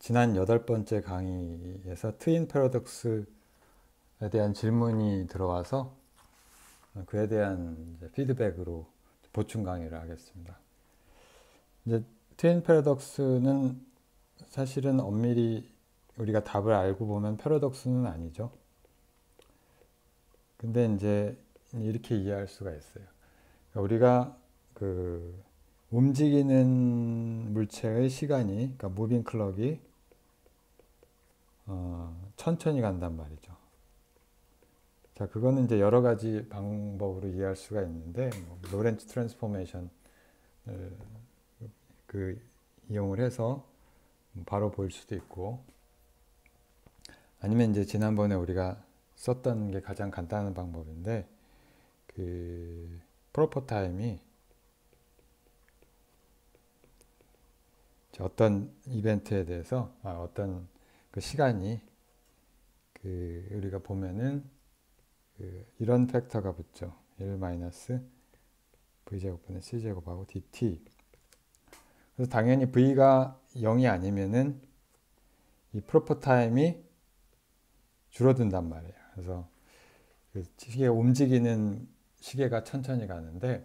지난 8번째 강의에서 트윈 패러독스에 대한 질문이 들어와서 그에 대한 이제 피드백으로 보충 강의를 하겠습니다. 이제 트윈 패러독스는 사실은 엄밀히 우리가 답을 알고 보면 패러독스는 아니죠. 근데 이제 이렇게 이해할 수가 있어요. 우리가 그 움직이는 물체의 시간이, 그러니까 무빙 클럭이 천천히 간단 말이죠. 자, 그거는 이제 여러 가지 방법으로 이해할 수가 있는데, 로렌츠 트랜스포메이션 그 이용을 해서 바로 보일 수도 있고, 아니면 이제 지난번에 우리가 썼던 게 가장 간단한 방법인데, 그 프로퍼 타임이 어떤 이벤트에 대해서 어떤 그 시간이 우리가 보면은 이런 팩터가 붙죠. 1 마이너스 v제곱분의 c제곱하고 dt. 그래서 당연히 v가 0이 아니면은 이 프로퍼 타임이 줄어든단 말이에요. 그래서 그 시계가 움직이는 시계가 천천히 가는데,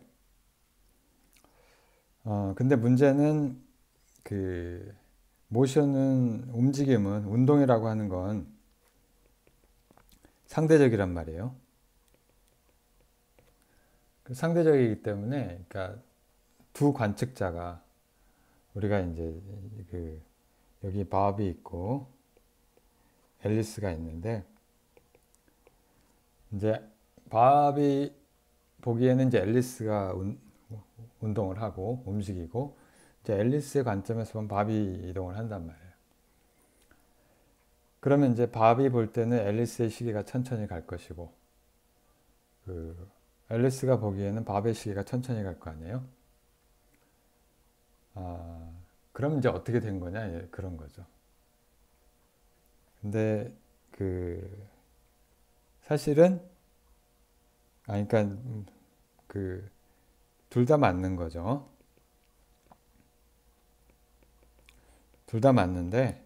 근데 문제는 그 모션은, 움직임은, 운동이라고 하는 건 상대적이란 말이에요. 상대적이기 때문에, 그러니까 두 관측자가, 우리가 이제 여기 밥이 있고 앨리스가 있는데, 이제 밥이 보기에는 이제 앨리스가 운동을 하고 움직이고, 이제 앨리스의 관점에서 보면 밥이 이동을 한단 말이에요. 그러면 이제 밥이 볼 때는 앨리스의 시계가 천천히 갈 것이고, 앨리스가 보기에는 밥의 시계가 천천히 갈 거 아니에요? 그럼 이제 어떻게 된 거냐? 예, 그런 거죠. 근데 사실은 그러니까 둘 다 맞는 거죠. 둘 다 맞는데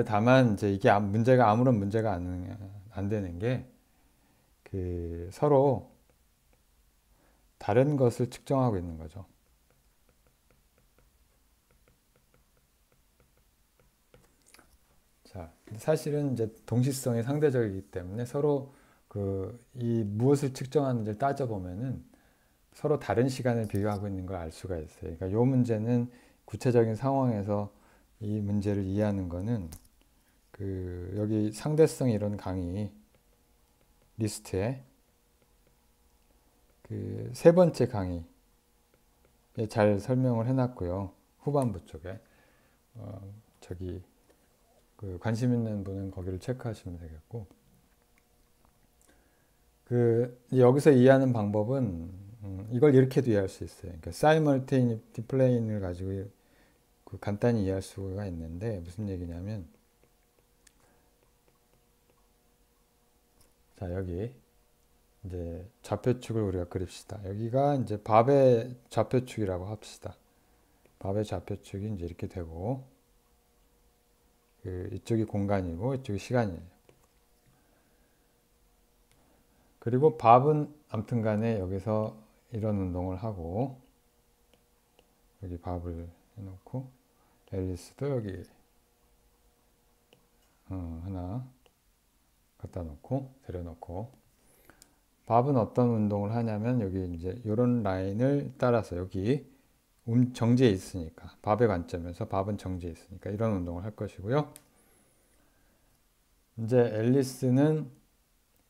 다만 이제 이게 아무런 문제가 안 되는 게 서로 다른 것을 측정하고 있는 거죠. 자, 사실은 이제 동시성이 상대적이기 때문에 서로 이 무엇을 측정하는지를 따져보면은 서로 다른 시간을 비교하고 있는 걸 알 수가 있어요. 그러니까 이 문제는 구체적인 상황에서 이 문제를 이해하는 거는 여기 상대성 이론 강의 리스트에 세 번째 강의에 잘 설명을 해놨고요. 후반부 쪽에 관심 있는 분은 거기를 체크하시면 되겠고, 여기서 이해하는 방법은 이걸 이렇게도 이해할 수 있어요. 그러니까 사이멀테이니티 플레인을 가지고 간단히 이해할 수가 있는데, 무슨 얘기냐면, 자, 여기 이제 좌표축을 우리가 그립시다. 여기가 이제 밥의 좌표축이라고 합시다. 밥의 좌표축이 이제 이렇게 되고, 이쪽이 공간이고 이쪽이 시간이에요. 그리고 밥은 아무튼 간에 여기서 이런 운동을 하고, 여기 밥을 해놓고, 앨리스도 여기 하나 갖다 놓고 데려놓고, 밥은 어떤 운동을 하냐면 여기 이제 이런 라인을 따라서 여기 정지해 있으니까, 밥의 관점에서 밥은 정지해 있으니까 이런 운동을 할 것이고요. 이제 앨리스는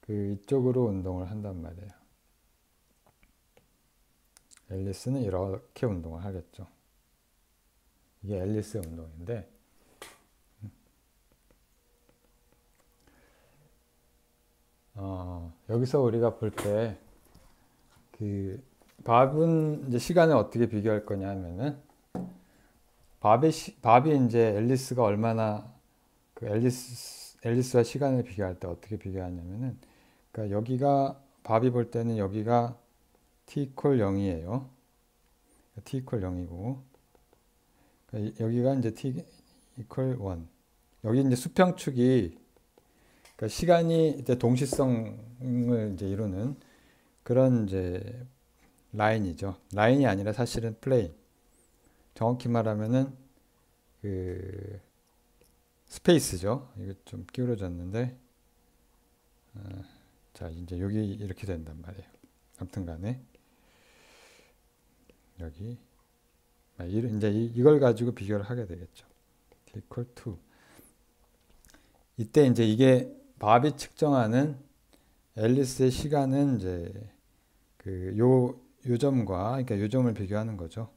이쪽으로 운동을 한단 말이에요. 앨리스는 이렇게 운동을 하겠죠. 이게 앨리스의 운동인데, 여기서 우리가 볼 때 밥은 이제 시간을 어떻게 비교할 거냐 하면은, 밥이 이제 앨리스가 얼마나 앨리스와 시간을 비교할 때 어떻게 비교하냐면은, 그러니까 여기가 밥이 볼 때는 여기가 t 이퀄 0이에요. t 이퀄 0이고, 그러니까 여기가 이제 equal 1. 여기 이제 수평축이 그러니까 시간이 이제 동시성을 이제 이루는 그런 이제 라인이죠. 라인이 아니라 사실은 플레인. 정확히 말하면은 그 스페이스죠. 이거 좀 기울어졌는데 자 이제 여기 이렇게 된단 말이에요. 아무튼간에 여기 이제 이걸 가지고 비교를 하게 되겠죠. equal to 이때 이제 이게 밥이 측정하는 앨리스의 시간은 이제 그 요 점과 그러니까 요 점을 비교하는 거죠.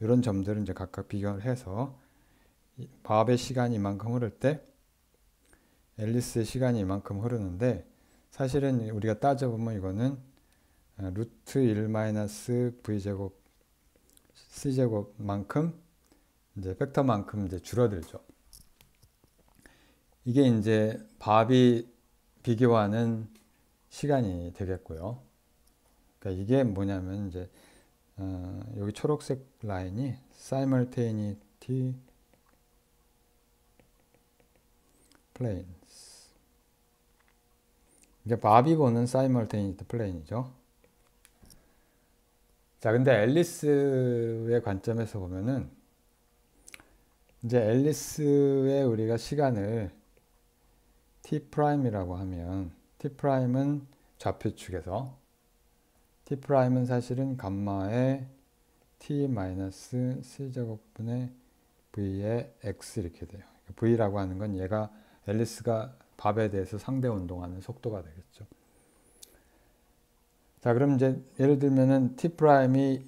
이런 점들은 이제 각각 비교를 해서 밥의 시간이 이만큼 흐를 때 앨리스의 시간이 이만큼 흐르는데 사실은 우리가 따져보면 이거는 루트 1 마이너스 v제곱 c제곱만큼 이제 팩터만큼 이제 줄어들죠. 이게 이제 밥이 비교하는 시간이 되겠고요. 그러니까 이게 뭐냐면 이제 여기 초록색 라인이 simultaneity planes. 이게 밥이 보는 simultaneity plane이죠. 자, 근데 앨리스의 관점에서 보면은 이제 앨리스의 우리가 시간을 T'이라고 하면 T'은 좌표축에서 T'은 사실은 감마의 T-C제곱분의 V의 X 이렇게 돼요. V라고 하는 건 얘가 앨리스가 밥에 대해서 상대 운동하는 속도가 되겠죠. 자, 그럼 이제 예를 들면은 T'이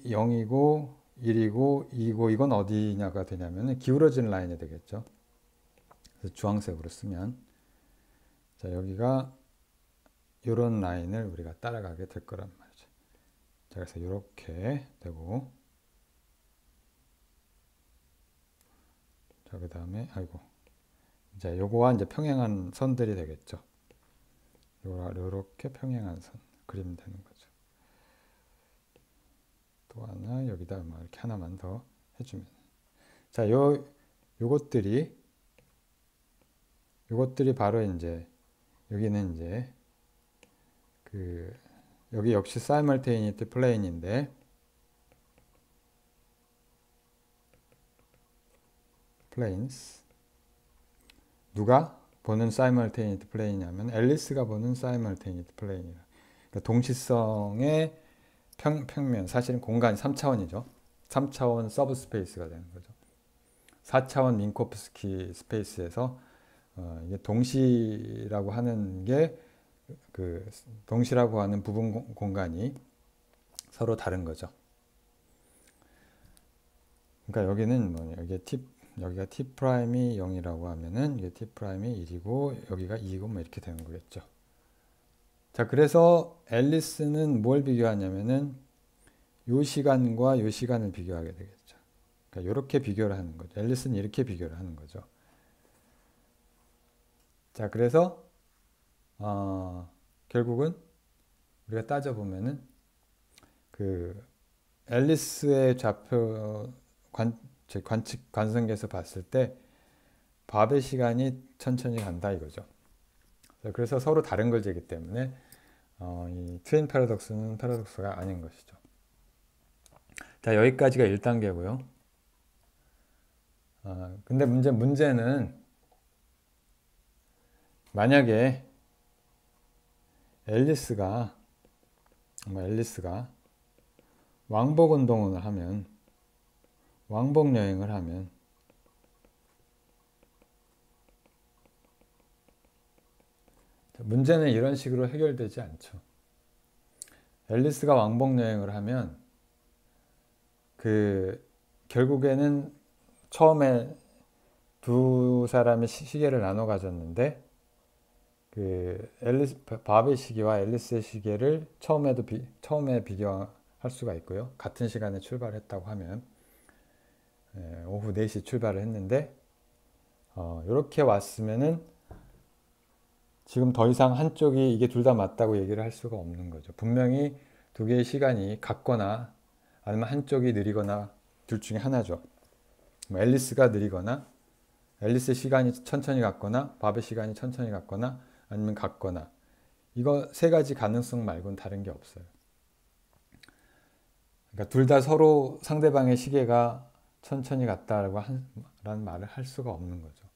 0이고 1이고 2고 이건 어디냐가 되냐면은 기울어진 라인이 되겠죠. 그래서 주황색으로 쓰면 자, 여기가 이런 라인을 우리가 따라가게 될 거란 말이죠. 자, 그래서 이렇게 되고 자, 그 다음에 아이고 이제 요거와 이제 평행한 선들이 되겠죠. 요렇게 평행한 선 그리면 되는 거죠. 또 하나 여기다 뭐 이렇게 하나만 더 해주면 자, 요것들이 바로 이제 여기는 이제 여기 역시 simultaneity plane인데 planes 누가 보는 simultaneity plane이냐면 앨리스가 보는 simultaneity plane이라. 그러니까 동시성의 평면 사실은 공간이 3차원이죠. 3차원 서브스페이스가 되는 거죠. 4차원 민코프스키 스페이스에서 이게 동시라고 하는 게 동시라고 하는 부분 공간이 서로 다른 거죠. 그러니까 여기는 여기가 T'이 0이라고 하면은 이게 T'이 1이고 여기가 2이고 뭐 이렇게 되는 거겠죠. 자, 그래서 앨리스는 뭘 비교하냐면은 요 시간과 요 시간을 비교하게 되겠죠. 그러니까 이렇게 비교를 하는 거죠. 앨리스는 이렇게 비교를 하는 거죠. 자, 그래서 결국은 우리가 따져보면은 앨리스의 좌표 관성계에서 봤을 때 밥의 시간이 천천히 간다 이거죠. 그래서 서로 다른 걸 재기 때문에 이 트윈 패러독스는 패러독스가 아닌 것이죠. 자, 여기까지가 1단계고요. 근데 문제는 만약에 앨리스가 왕복 운동을 하면 왕복 여행을 하면 문제는 이런 식으로 해결되지 않죠. 앨리스가 왕복 여행을 하면 결국에는 처음에 두 사람이 시계를 나눠 가졌는데 밥의 시계와 앨리스의 시계를 처음에 비교할 수가 있고요. 같은 시간에 출발했다고 하면 오후 4시 출발을 했는데 이렇게 왔으면은 지금 더 이상 한쪽이 이게 둘 다 맞다고 얘기를 할 수가 없는 거죠. 분명히 두 개의 시간이 같거나 아니면 한쪽이 느리거나 둘 중에 하나죠. 앨리스가 느리거나 앨리스의 시간이 천천히 갔거나 밥의 시간이 천천히 갔거나 아니면 같거나, 이거 세 가지 가능성 말고는 다른 게 없어요. 그러니까 둘 다 서로 상대방의 시계가 천천히 갔다라고 라는 말을 할 수가 없는 거죠.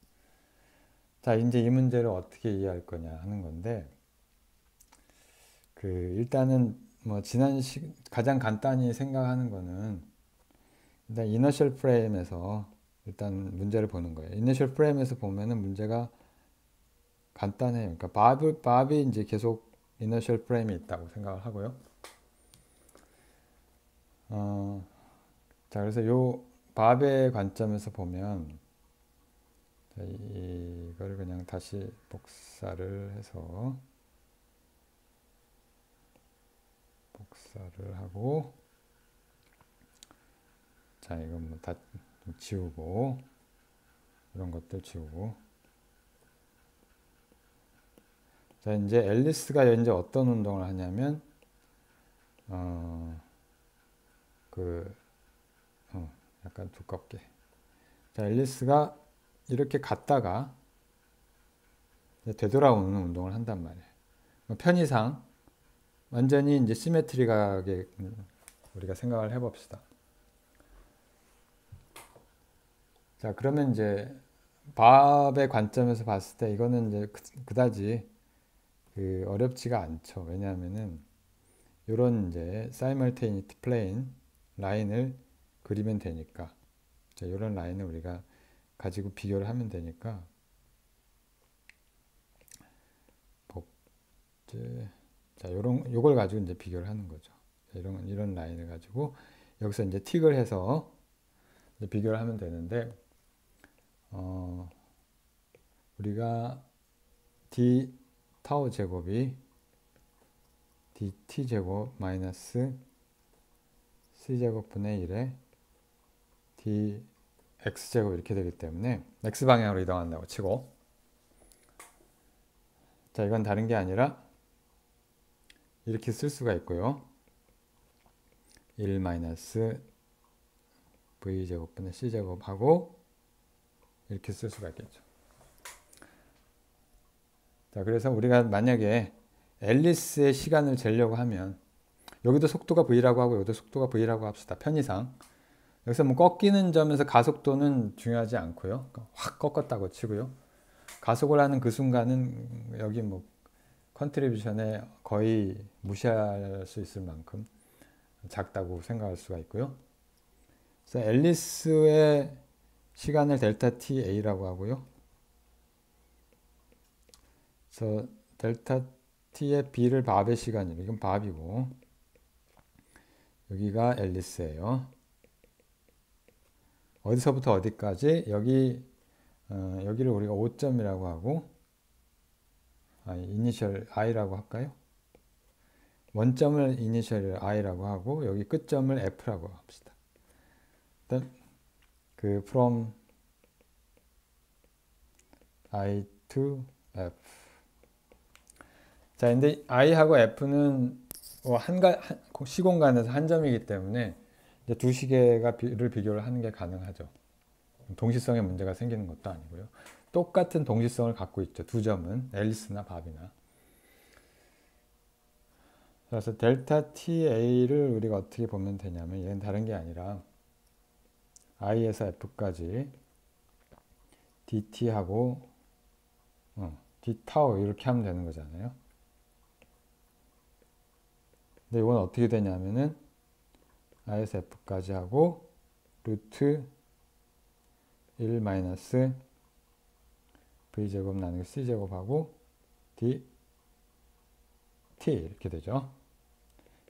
자, 이제 이 문제를 어떻게 이해할 거냐 하는 건데, 일단은 뭐 가장 간단히 생각하는 거는 일단 이너셜 프레임에서 일단 문제를 보는 거예요. 이너셜 프레임에서 보면은 문제가 간단해요. 그러니까 밥이 이제 계속 이너셜 프레임이 있다고 생각을 하고요. 자, 그래서 요 밥의 관점에서 보면, 자, 이걸 그냥 다시 복사를 하고, 자, 이건 뭐 다 지우고, 이런 것들 지우고. 자, 이제 앨리스가 이제 어떤 운동을 하냐면, 약간 두껍게. 자, 앨리스가 이렇게 갔다가 되돌아오는 운동을 한단 말이에요. 편의상 완전히 이제 시메트리하게 우리가 생각을 해봅시다. 자, 그러면 이제 밥의 관점에서 봤을 때 이거는 이제 그다지 어렵지가 않죠. 왜냐하면은 이런 이제 사이멀테이니티 플레인 라인을 그리면 되니까, 자, 이런 라인을 우리가 가지고 비교를 하면 되니까, 자, 요걸 가지고 이제 비교를 하는 거죠. 이런 라인을 가지고 여기서 이제 틱을 해서 이제 비교를 하면 되는데, 우리가 d 타우 제곱이 dt 제곱 마이너스 c 제곱 분의 1에 dx 제곱 이렇게 되기 때문에 x 방향으로 이동한다고 치고, 자, 이건 다른 게 아니라 이렇게 쓸 수가 있고요. 1 마이너스 v 제곱분의 c 제곱하고 이렇게 쓸 수가 있겠죠. 자, 그래서 우리가 만약에 앨리스의 시간을 재려고 하면, 여기도 속도가 v라고 하고 여기도 속도가 v라고 합시다. 편의상. 여기서 뭐 꺾이는 점에서 가속도는 중요하지 않고요. 확 꺾었다고 치고요. 가속을 하는 그 순간은 여기 뭐 컨트리뷰션에 거의 무시할 수 있을 만큼 작다고 생각할 수가 있고요. 그래서 앨리스의 시간을 델타 TA라고 하고요. 그래서 델타 T의 B를 밥의 시간이고, 이건 밥이고, 여기가 앨리스예요. 어디서부터 어디까지? 여기를 우리가 5점이라고 하고, 이니셜 I라고 할까요? 원점을 이니셜 I라고 하고, 여기 끝점을 F라고 합시다. 일단 from I to F. 자, 근데 I하고 F는 시공간에서 한 점이기 때문에 이제 두 시계를 비교를 하는 게 가능하죠. 동시성에 문제가 생기는 것도 아니고요. 똑같은 동시성을 갖고 있죠. 두 점은 앨리스나 밥이나. 그래서 델타 TA를 우리가 어떻게 보면 되냐면, 얘는 다른 게 아니라 I에서 F까지 DT하고 D타워 이렇게 하면 되는 거잖아요. 근데 이건 어떻게 되냐면은 I에서 F까지 하고 루트 1 마이너스 V제곱 나누기 C제곱하고 D T 이렇게 되죠.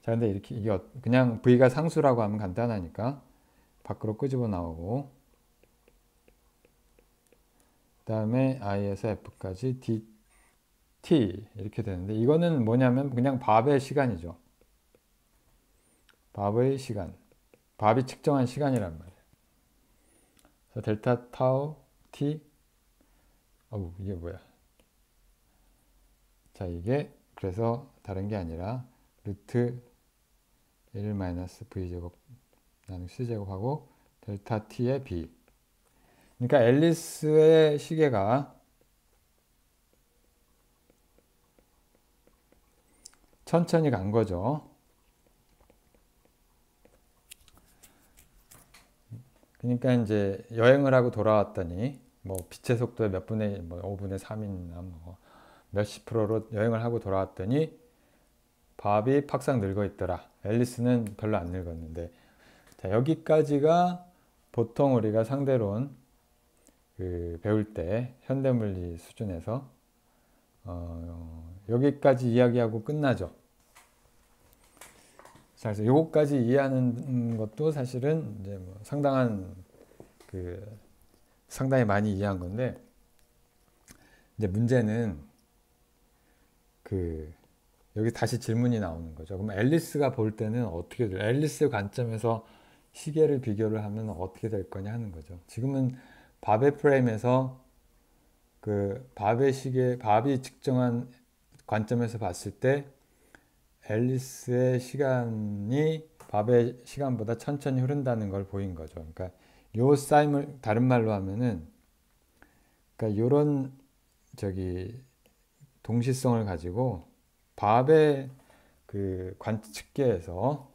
자, 근데 이게 그냥 V가 상수라고 하면 간단하니까 밖으로 끄집어 나오고, 그 다음에 I에서 F까지 DT 이렇게 되는데, 이거는 뭐냐면 그냥 밥의 시간이죠. 밥의 시간. 밥이 측정한 시간이란 말이에요. 그래서 델타 타우 T, 이게 뭐야. 자, 이게 그래서 다른 게 아니라 루트 1 마이너스 V제곱 나누기 C제곱하고 델타 T의 B. 그러니까 앨리스의 시계가 천천히 간 거죠. 그러니까 이제 여행을 하고 돌아왔더니 뭐 빛의 속도의 몇 분의 뭐 5분의 3이나 뭐 몇십 프로로 여행을 하고 돌아왔더니 밥이 팍상 늙어 있더라. 앨리스는 별로 안 늙었는데. 자, 여기까지가 보통 우리가 상대론 배울 때 현대물리 수준에서 여기까지 이야기하고 끝나죠. 자, 그래서 요거까지 이해하는 것도 사실은 이제 뭐 상당히 많이 이해한 건데, 이제 문제는 여기 다시 질문이 나오는 거죠. 그럼 앨리스가 볼 때는 어떻게 돼요? 앨리스 관점에서 시계를 비교를 하면 어떻게 될 거냐 하는 거죠. 지금은 밥의 프레임에서 밥이 측정한 관점에서 봤을 때 앨리스의 시간이 밥의 시간보다 천천히 흐른다는 걸 보인 거죠. 그러니까 요 싸임을 다른 말로 하면은, 그러니까 요런 동시성을 가지고 밥의 관측계에서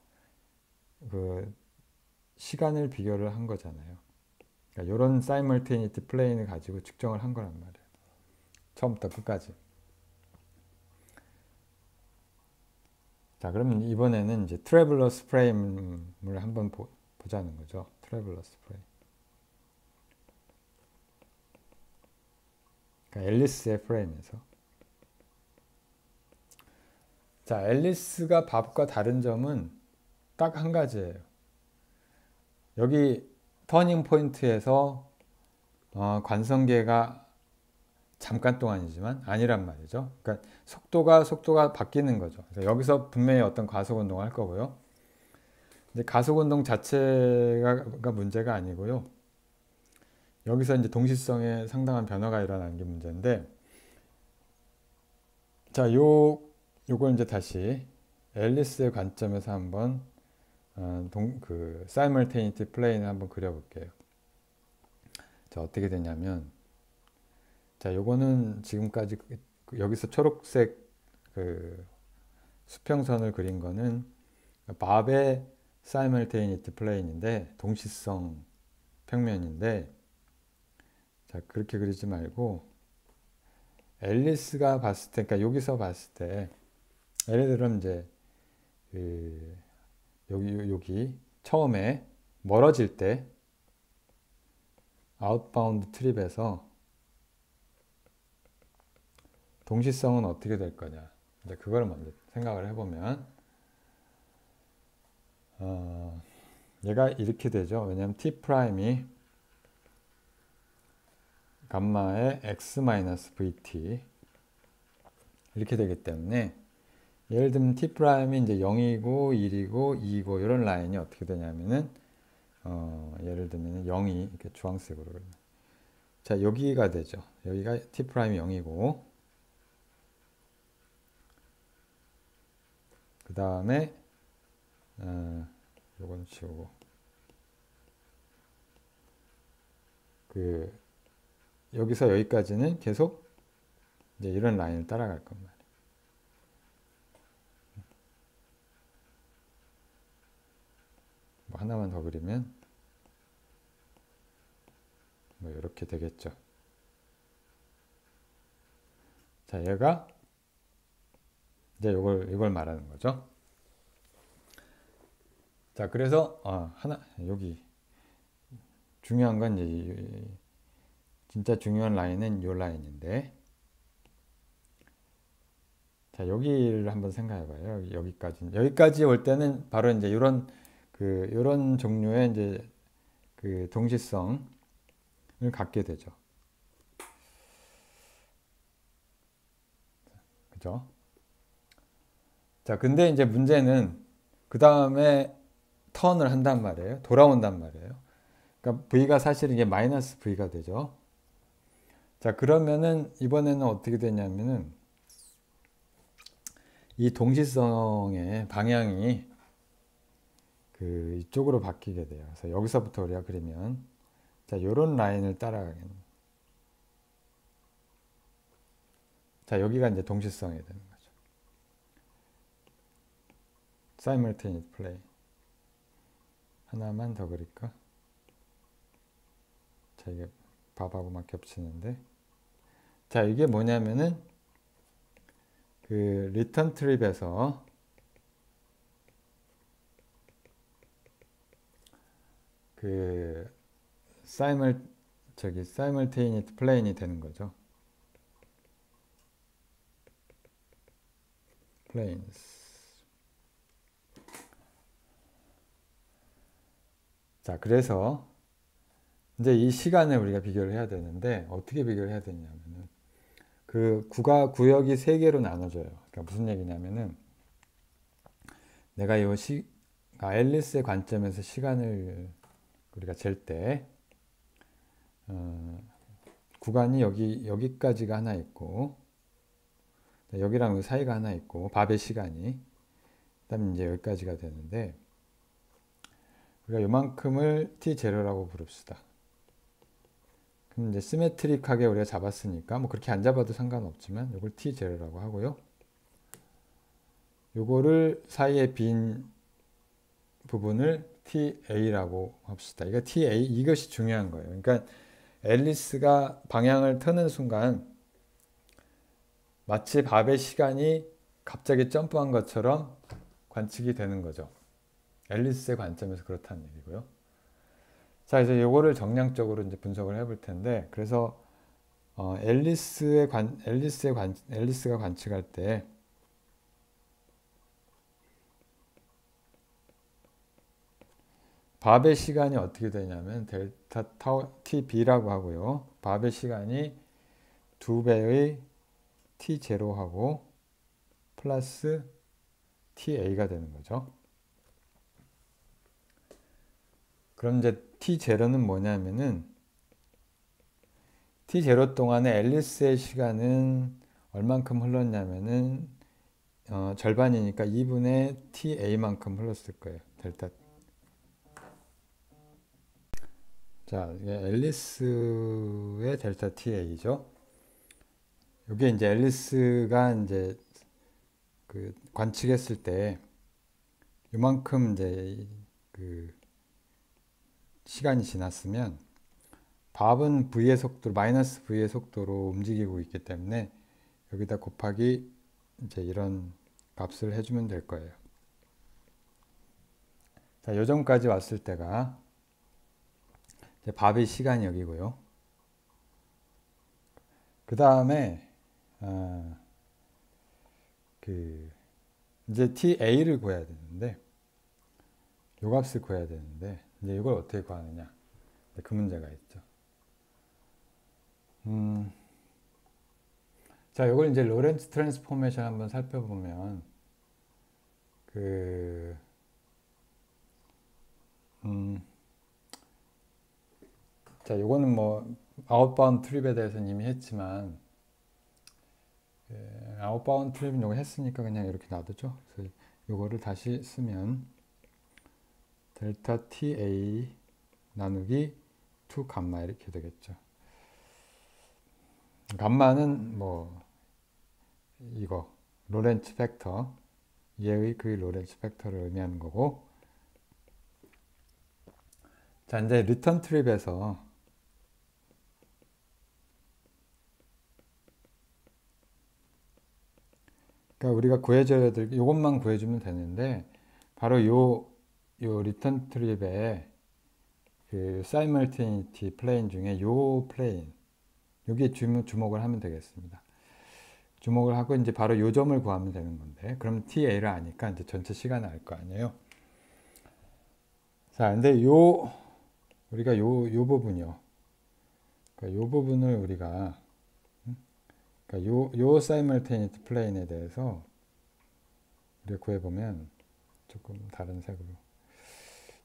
시간을 비교를 한 거잖아요. 그러니까 요런 사이멀테니티 플레인을 가지고 측정을 한 거란 말이에요. 처음부터 끝까지. 자, 그러면 이번에는 이제 트래블러스 프레임을 한번 보자는 거죠. 트래블러스 프레임. 그러니까 앨리스의 프레임에서. 자, 앨리스가 밥과 다른 점은 딱 한 가지예요. 여기 터닝 포인트에서 관성계가 잠깐 동안이지만 아니란 말이죠. 그러니까 속도가 바뀌는 거죠. 그래서 여기서 분명히 어떤 가속 운동을 할 거고요. 이제 가속 운동 자체가 문제가 아니고요. 여기서 이제 동시성에 상당한 변화가 일어나는 게 문제인데, 자, 요걸 이제 다시 앨리스의 관점에서 한번 사이멀테니티 플레인을 한번 그려볼게요. 자, 어떻게 되냐면, 자, 요거는 지금까지 여기서 초록색 수평선을 그린 거는 밥의 사이멀테니티 플레인인데, 동시성 평면인데, 자, 그렇게 그리지 말고 앨리스가 봤을 때, 그러니까 여기서 봤을 때, 예를 들면 이제 여기 처음에 멀어질 때 아웃바운드 트립에서 동시성은 어떻게 될 거냐, 이제 그걸 먼저 생각을 해보면 얘가 이렇게 되죠. 왜냐하면 t 프라임이 감마의 x-vt 이렇게 되기 때문에, 예를 들면 t 프라임이 이제 0이고 1이고 2이고 이런 라인이 어떻게 되냐면은 예를 들면 0이 이렇게 주황색으로, 자, 여기가 되죠. 여기가 t 프라임이 0이고, 그 다음에 요건 치우고 여기서 여기까지는 계속 이제 이런 라인을 따라갈 겁니다. 뭐 하나만 더 그리면 뭐 이렇게 되겠죠. 자, 얘가 이제 이걸 말하는 거죠. 자, 그래서 여기 중요한 건 이제 진짜 중요한 라인은 이 라인인데, 자, 여기를 한번 생각해 봐요. 여기까지 올 때는 바로 이제 이런 종류의 이제 동시성을 갖게 되죠. 그죠? 자, 근데 이제 문제는 그 다음에 턴을 한단 말이에요. 돌아온단 말이에요. 그러니까 V가 사실 이게 마이너스 V가 되죠. 자, 그러면은 이번에는 어떻게 되냐면은 이 동시성의 방향이 이쪽으로 바뀌게 돼요. 그래서 여기서부터 우리가 그리면, 자, 요런 라인을 따라가겠네. 자, 여기가 이제 동시성이 되는 거죠. simultaneous play. 하나만 더 그릴까? 자, 이게 밥하고만 겹치는데. 자, 이게 뭐냐면은 그 리턴 트립에서 그 simultaneous play이 되는 거죠. planes. 자, 그래서 이제 이 시간을 우리가 비교를 해야 되는데 어떻게 비교를 해야 되냐면은 그 구역이 세 개로 나눠져요. 그러니까 무슨 얘기냐면은 내가 앨리스의 관점에서 시간을 우리가 잴 때 구간이 여기까지가 하나 있고 여기랑 그 사이가 하나 있고 밥의 시간이 그다음에 이제 여기까지가 되는데 우리가 요만큼을 t0라고 부릅시다. 그럼 이제 시메트릭하게 우리가 잡았으니까 뭐 그렇게 안 잡아도 상관없지만 이걸 t0라고 하고요. 요거를 사이에 빈 부분을 ta라고 합시다. 이거 ta 이것이 중요한 거예요. 그러니까 앨리스가 방향을 트는 순간 마치 밥의 시간이 갑자기 점프한 것처럼 관측이 되는 거죠. 앨리스의 관점에서 그렇다는 얘기고요. 자, 이제 요거를 정량적으로 이제 분석을 해볼 텐데, 그래서 앨리스가 관측할 때 밥의 시간이 어떻게 되냐면 델타 tb라고 하고요. 밥의 시간이 2배의 t0하고 플러스 ta가 되는 거죠. 그럼 이제 t0는 뭐냐면은 t0 동안에 앨리스의 시간은 얼만큼 흘렀냐면은 절반이니까 2분의 ta만큼 흘렀을 거예요. 델타. 자, 이게 앨리스의 델타 ta죠. 이게 이제 앨리스가 이제 그 관측했을 때 요만큼 이제 그 시간이 지났으면 밥은 v의 속도로 마이너스 v의 속도로 움직이고 있기 때문에 여기다 곱하기 이제 이런 값을 해주면 될 거예요. 자, 요점까지 왔을 때가 이제 밥의 시간이 여기고요. 그 다음에 이제 ta를 구해야 되는데 요 값을 구해야 되는데 이제 이걸 어떻게 구하느냐, 그 문제가 있죠. 자, 이걸 이제 로렌츠 트랜스포메이션 한번 살펴보면 자, 요거는 뭐 아웃바운드 트립에 대해서는 이미 했지만 아웃바운드 트립은 요거 했으니까 그냥 이렇게 놔두죠. 그래서 요거를 다시 쓰면 델타 ta 나누기 2 감마 이렇게 되겠죠. 감마는 뭐 이거 로렌츠 팩터, 얘의 그 로렌츠 팩터를 의미하는 거고. 자, 이제 리턴 트립에서 그러니까 우리가 구해줘야 될 요것만 구해주면 되는데 바로 요 리턴 트립의 그 사이멀테니티 플레인 중에 요 플레인 여기에 주목을 하면 되겠습니다. 주목을 하고 이제 바로 요 점을 구하면 되는 건데, 그럼 ta를 아니까 이제 전체 시간을 알 거 아니에요. 자, 근데 우리가 요 부분이요. 그러니까 요 부분을 우리가 그러니까 요 simultaneous plane에 대해서 우리가 구해보면 조금 다른 색으로.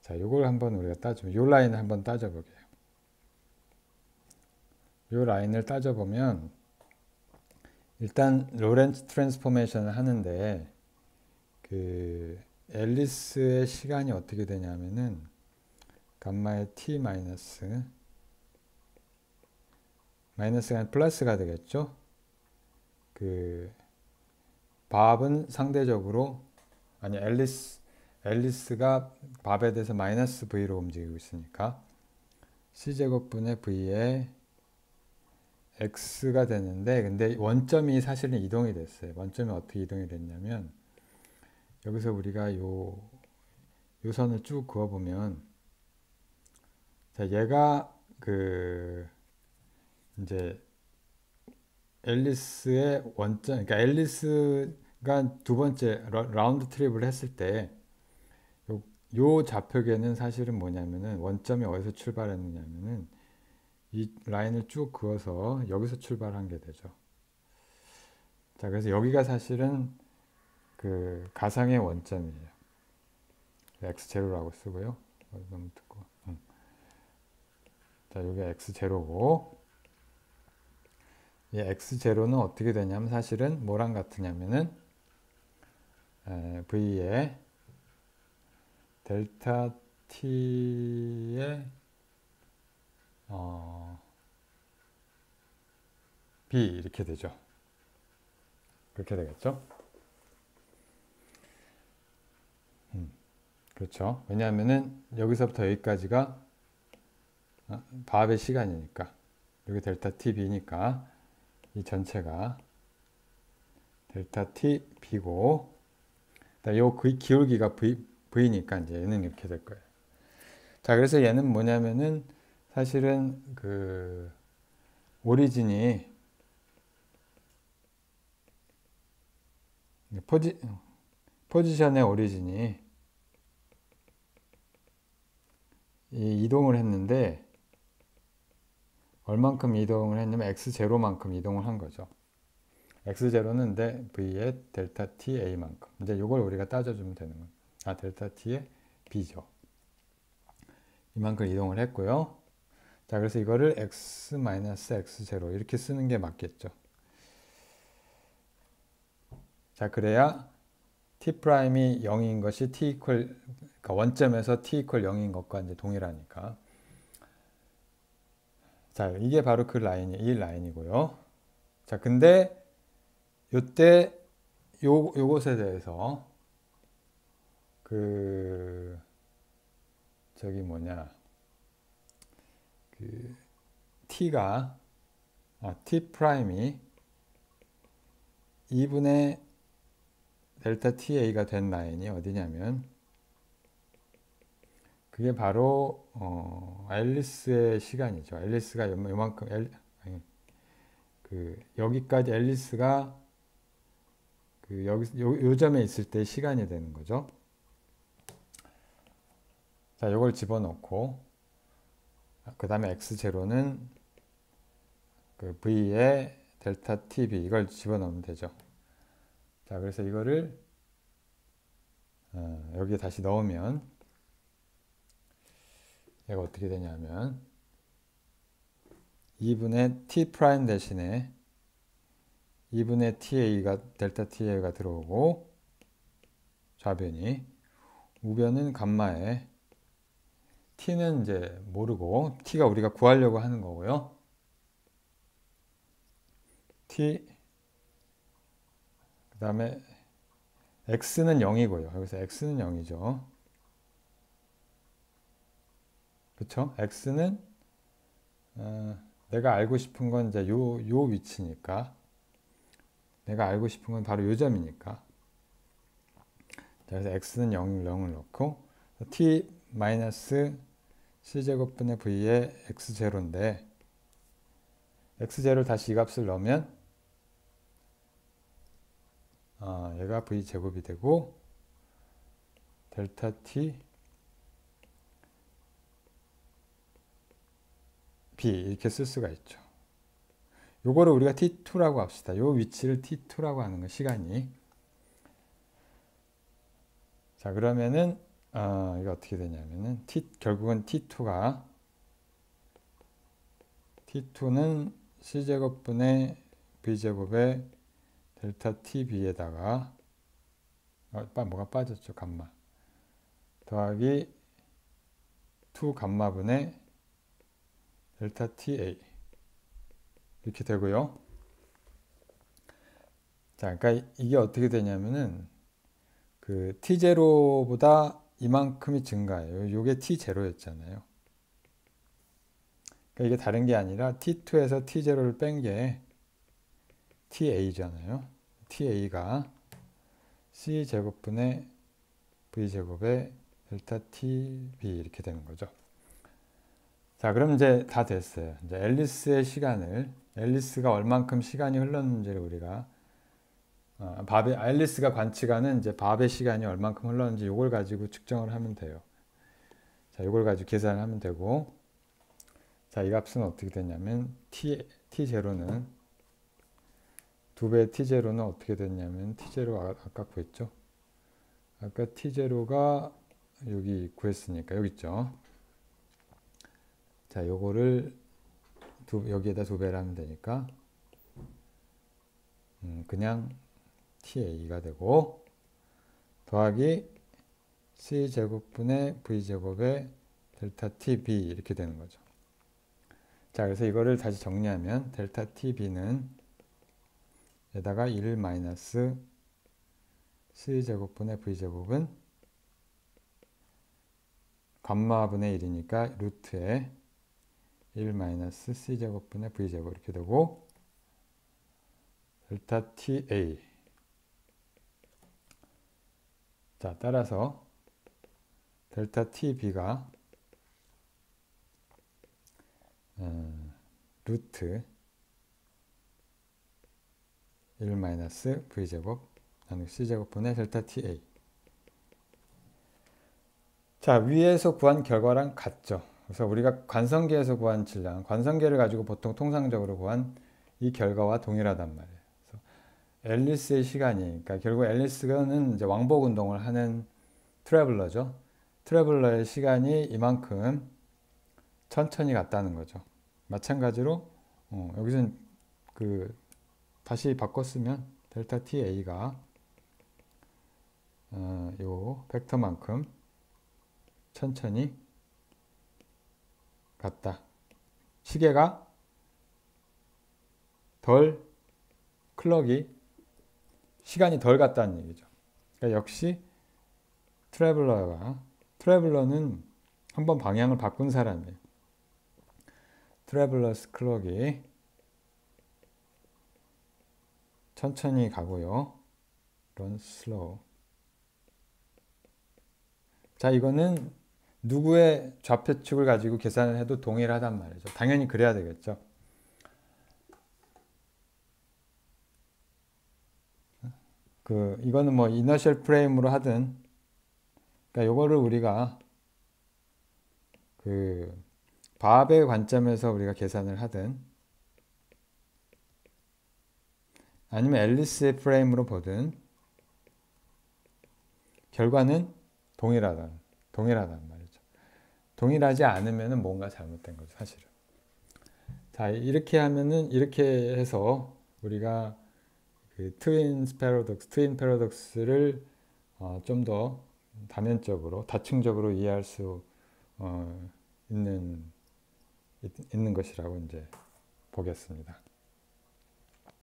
자, 요걸 한번 우리가 따지면 요 라인을 한번 따져보게요. 요 라인을 따져보면 일단 로렌츠 트랜스포메이션을 하는데 그 앨리스의 시간이 어떻게 되냐면은 감마의 t 마이너스 마이너스가 아니라 플러스가 되겠죠. 그 밥은 상대적으로 아니 앨리스가 밥에 대해서 마이너스 v로 움직이고 있으니까 c제곱분의 v에 x가 되는데, 근데 원점이 사실은 이동이 됐어요. 원점이 어떻게 이동이 됐냐면, 여기서 우리가 요 선을 쭉 그어보면, 자, 얘가 이제 앨리스의 원점, 그러니까 앨리스가 두 번째 라운드 트립을 했을 때, 요 좌표계는 사실은 뭐냐면은, 원점이 어디서 출발했느냐면은, 이 라인을 쭉 그어서 여기서 출발한 게 되죠. 자, 그래서 여기가 사실은 그 가상의 원점이에요. x0라고 쓰고요. 너무 듣고. 자, 여기 x0고, 이 x0는 어떻게 되냐면 사실은 뭐랑 같으냐면은 v의 델타 t의 b 이렇게 되죠. 그렇게 되겠죠. 그렇죠. 왜냐하면은 여기서부터 여기까지가 밥의 시간이니까, 여기 델타 t b니까 이 전체가 델타 t b고, 요 기울기가 v니까 이제 얘는 이렇게 될 거예요. 자, 그래서 얘는 뭐냐면은 사실은 그 오리진이 포지션의 오리진이 이동을 했는데, 얼만큼 이동을 했냐면 x0만큼 이동을 한 거죠. x0는 이제 v의 델타 t a만큼. 이제 이걸 우리가 따져주면 되는 거예요. 델타 t의 b죠. 이만큼 이동을 했고요. 자, 그래서 이거를 x-x0 이렇게 쓰는 게 맞겠죠. 자, 그래야 t''이 0인 것이 그러니까 원점에서 t 0인 것과 이제 동일하니까. 자, 이게 바로 그 라인이, 이 라인이고요. 자, 근데 요때 요것에 대해서 저기 뭐냐, t가 t'이 2분의 델타 ta가 된 라인이 어디냐면, 그게 바로 앨리스의 시간이죠. 앨리스가 요만큼 여기까지 앨리스가 여기 요 점에 있을 때 시간이 되는 거죠. 자, 요걸 집어넣고, 그 다음에 x0는 v의 델타 tb 이걸 집어넣으면 되죠. 자, 그래서 이거를 여기에 다시 넣으면 얘가 어떻게 되냐면 2분의 t' 대신에 2분의 ta가 델타 ta가 들어오고, 좌변이, 우변은 감마에 t는 이제 모르고 t가 우리가 구하려고 하는 거고요. t 그 다음에 x는 0이고요. 여기서 x는 0이죠. 그쵸? x는 내가 알고 싶은 건 이제 요 위치니까, 내가 알고 싶은 건 바로 요 점이니까. 자, 그래서 x는 0을 넣고 t 마이너스 c제곱분의 v의 x0인데, x0를 다시 이 값을 넣으면 얘가 v제곱이 되고 델타 t b 이렇게 쓸 수가 있죠. 요거를 우리가 t2라고 합시다. 요 위치를 t2라고 하는 거, 시간이. 자, 그러면은 이거 어떻게 되냐면은 결국은 t2는 c제곱분의 b제곱의 델타 tb에다가 뭐가 빠졌죠? 감마 더하기 2 감마분의 델타 ta 이렇게 되고요. 자, 그러니까 이게 어떻게 되냐면은 그 t0보다 이만큼이 증가해요. 요게 t0였잖아요. 그러니까 이게 다른 게 아니라 t2에서 t0를 뺀 게 ta잖아요. ta가 c제곱분의 v제곱의 델타 tb 이렇게 되는 거죠. 자, 그럼 이제 다 됐어요. 이제 앨리스가 얼만큼 시간이 흘렀는지를 우리가 앨리스가 관측하는 이제 밥의 시간이 얼만큼 흘렀는지 이걸 가지고 측정을 하면 돼요. 자, 이걸 가지고 계산을 하면 되고, 자, 이 값은 어떻게 되냐면 t0는 2배의 t0는 어떻게 됐냐면 t0 아까 구했죠. 아까 t0가 여기 구했으니까 여기 있죠. 자, 요거를 여기에다 2배를 하면 되니까 그냥 ta가 되고 더하기 c제곱분의 v제곱의 델타 tb 이렇게 되는 거죠. 자, 그래서 이거를 다시 정리하면 델타 tb는 에다가 1 마이너스 c제곱분의 v제곱은 감마분의 1이니까 루트에 1 마이너스 c제곱분의 v제곱 이렇게 되고 델타 ta. 자, 따라서 델타 tb가 루트 1 마이너스 v제곱 나누기 c제곱분의 델타 ta. 자, 위에서 구한 결과랑 같죠. 그래서 우리가 관성계에서 구한 질량, 관성계를 가지고 보통 통상적으로 구한 이 결과와 동일하단 말이에요. 그래서 앨리스의 시간이, 그러니까 결국 앨리스는 이제 왕복 운동을 하는 트래블러죠. 트래블러의 시간이 이만큼 천천히 갔다는 거죠. 마찬가지로 여기서는 다시 바꿨으면 델타 ta가 요 벡터만큼 천천히 갔다. 시계가 클럭이 시간이 덜 갔다는 얘기죠. 그러니까 역시 트래블러는 한번 방향을 바꾼 사람이에요. 트래블러스 클럭이 천천히 가고요. run slow. 자, 이거는 누구의 좌표축을 가지고 계산을 해도 동일하단 말이죠. 당연히 그래야 되겠죠. 이거는 뭐 이너셜 프레임으로 하든, 그러니까 요거를 우리가 밥의 관점에서 우리가 계산을 하든, 아니면 앨리스의 프레임으로 보든, 결과는 동일하단 말이죠. 동일하지 않으면 뭔가 잘못된 거죠, 사실은. 자, 이렇게 해서 우리가 트윈 패러독스를 좀 더 다층적으로 이해할 수 있는 것이라고 이제 보겠습니다.